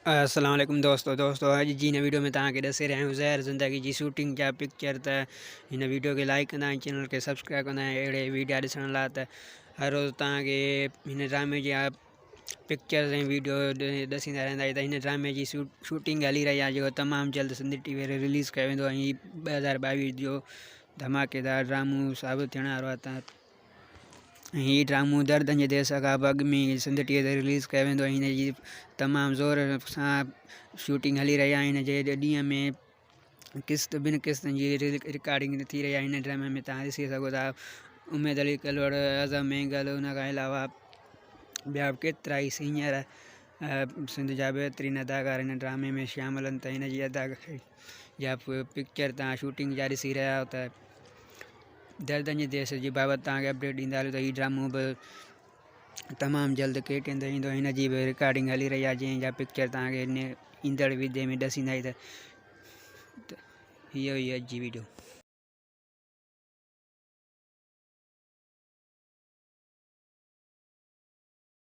अस्सलाम वालेकुम दोस्तों अॼु जी हिन वीडियो में तव्हांखे ॾसे रहिया आहियूं ज़हर ज़िंदगी जी शूटिंग जा पिक्चर। त हिन वीडियो खे लाइक कंदा ऐं चैनल खे सब्सक्राइब कंदा अहिड़े वीडियो ॾिसण लाइ। त हर रोज़ु तव्हांखे हिन ड्रामे जा पिक्चर्स ऐं वीडियो ॾसींदा रहंदा आहियूं। त हिन ड्रामे जी शूटिंग हली रही आहे जेको तमामु जल्द सिंधी टीवी ते रिलीज़ कयो वेंदो ऐं 2022 जो धमाकेदार ड्रामो साबित थियण वारो आहे। त हीउ ड्रामो दर्दनि जे देश खां अॻु में सिंध टीवीअ ते रिलीज़ कयो वेंदो ऐं हिन जी तमामु ज़ोर सां शूटिंग हली रही आहे। हिन जे ॾींहं में ॿिनि क़िस्तनि जी रिकॉर्डिंग थी रही आहे। हिन ड्रामे में तव्हां ॾिसी सघो था उमेद अली कलवड़, अज़म मेंगल, उन खां अलावा ॿिया बि केतिरा ई सीनियर सिंध जा बहितरीनु अदाकार हिन ड्रामे में शामिल आहिनि। त हिन जी अदाकारी जा पिक्चर तव्हां शूटिंग जा ॾिसी रहिया आहियो। त दर्दनि जे देश जी बाबति तव्हांखे अपडेट ॾींदा हलियो। त हीउ ड्रामो बि तमामु जल्द केटिन ते ईंदो। हिन जी बि रिकॉर्डिंग हली रही आहे जंहिंजा पिक्चर तव्हांखे हिन ईंदड़ वीडियो में ॾसींदा। त इहो ई अॼु जी वीडियो।